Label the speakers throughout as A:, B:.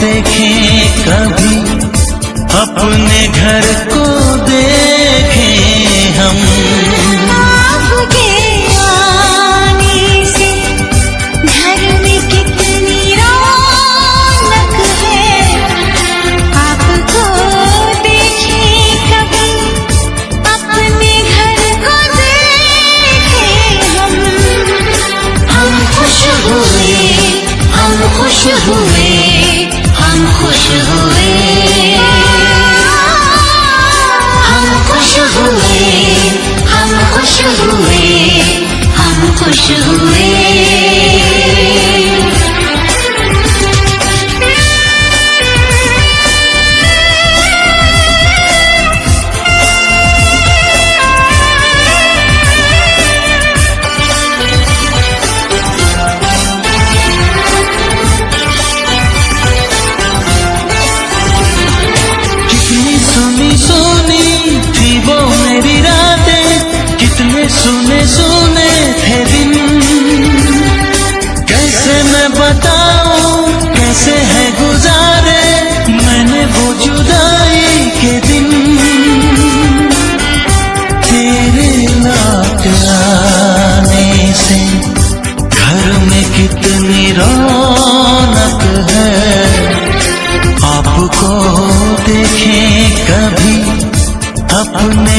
A: देखें कभी, अपने घर को देखें हम।
B: आपके आने से घर में कितनी रौनक है, आपको देखें कभी, अपने घर को देखें हम। हम खुश हुए, हम खुश हुए, हम खुश हुए, हम खुश हुए, हम खुश हुए, हम खुश हुए।
A: सुने सुने थे दिन, कैसे मैं बताऊं कैसे है गुजारे मैंने वो जुदाई के दिन। तेरे लौट आने से घर में कितनी रौनक है, आपको देखें कभी अपने।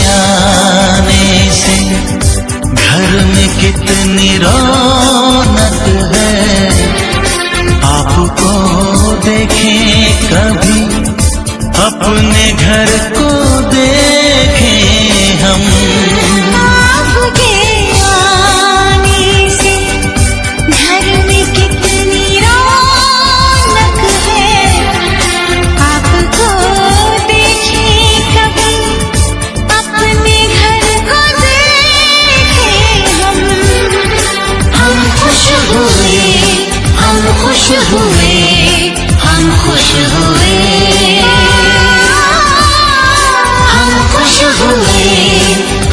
A: आने से घर में कितनी रौनक है, आपको देखें कभी अपने घर को देखें हम।
B: आपके आने से घर में कितनी रौनक है, आपको देखें कभी, अपने घर को देखें हम। हम खुश हुए, हम खुश हुए, हम खुश हुए, हम खुश हुए,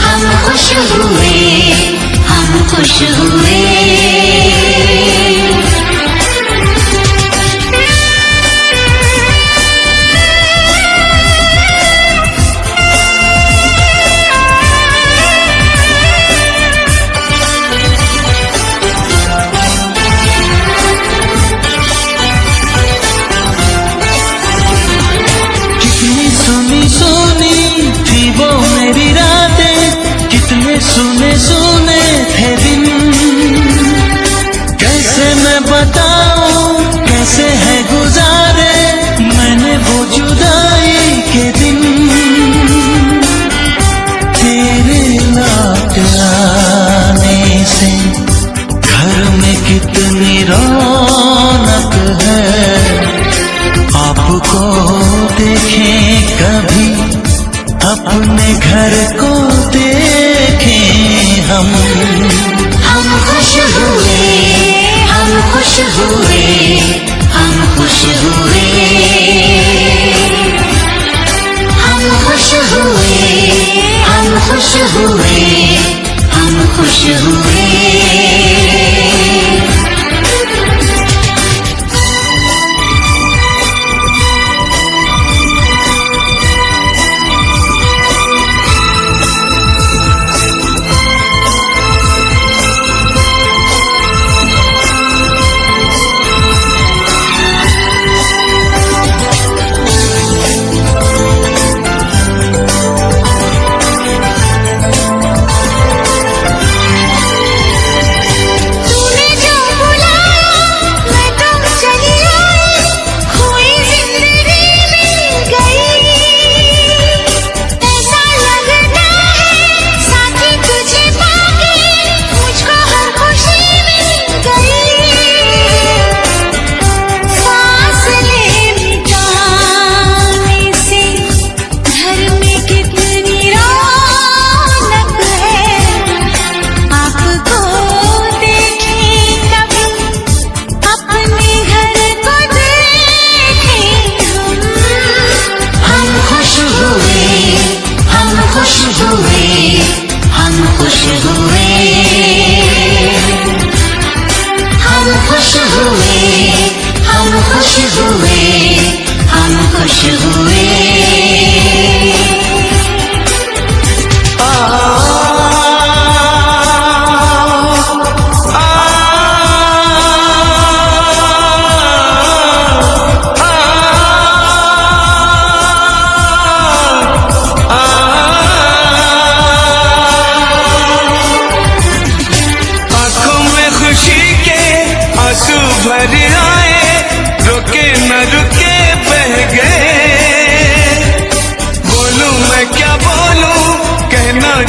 B: हम खुश हुए, हम खुश हुए।
A: सुने सुने थे दिन, कैसे मैं बताऊं कैसे है गुजारे मैंने वो जुदाई के दिन। तेरे लौट आने से घर में कितनी रौनक है, आपको देखें कभी अपने घर को देखें हम।
B: हम खुश हुए, हम खुश हुए, हम खुश हुए।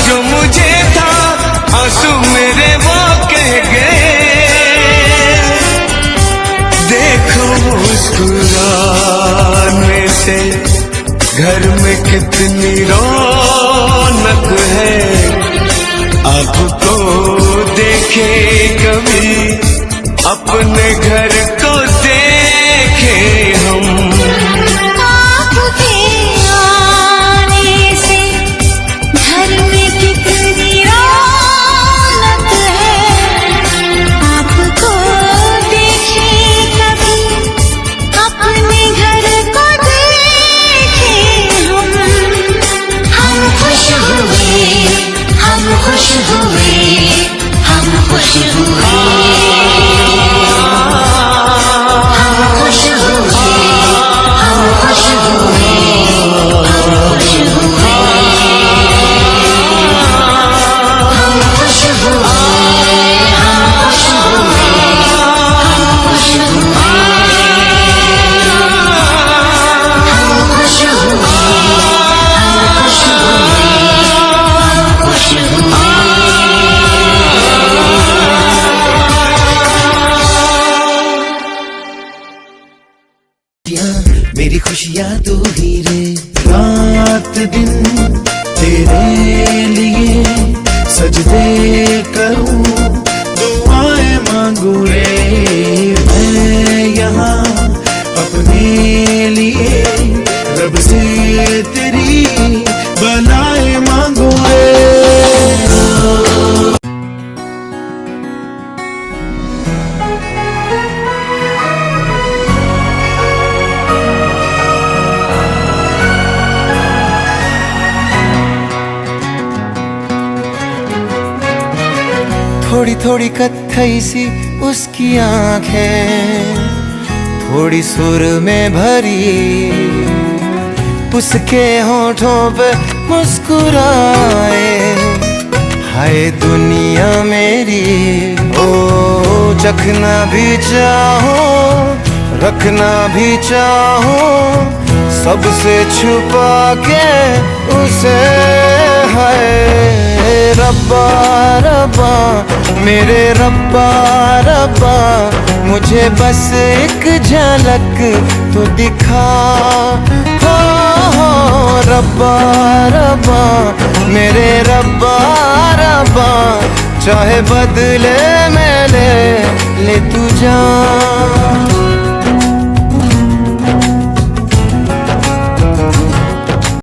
A: जो मुझे था आंसू मेरे वो कह गए। देखो मुस्कुराने से घर में कितनी रौनक है। आपको देखे कभी अपने घर को देखे हम।
B: आपके आने से घर में कितनी रौनक है। आपको देखे कभी अपने घर को देखे हम। हम खुश हुए, हम खुश हुए, हम खुश हुए, हम खुश हुए, हम खुश हुए, हम खुश हुए, हम खुश हुए, हम खुश हुए, हम खुश हुए, हम खुश हुए, हम खुश हुए।
A: मेरी खुशियाँ तू ही रे। रात दिन तेरे लिए सजदे करूं, दुआएं मांगू रे। मैं यहाँ अपने लिए रब से तेरी भलाई मांगू रे। थोड़ी थोड़ी कत्थई सी उसकी आंखें, थोड़ी सुर में भरी, उसके होठों पे मुस्कुराए। हाय दुनिया मेरी, ओ चखना भी चाहो रखना भी चाहो, सबसे छुपा के उसे। है रब्बा रब्बा मेरे रब्बा रब्बा, मुझे बस एक झलक तो दिखा। हो रब्बा रब्बा मेरे रब्बा रब्बा, चाहे बदले में ले तू जा।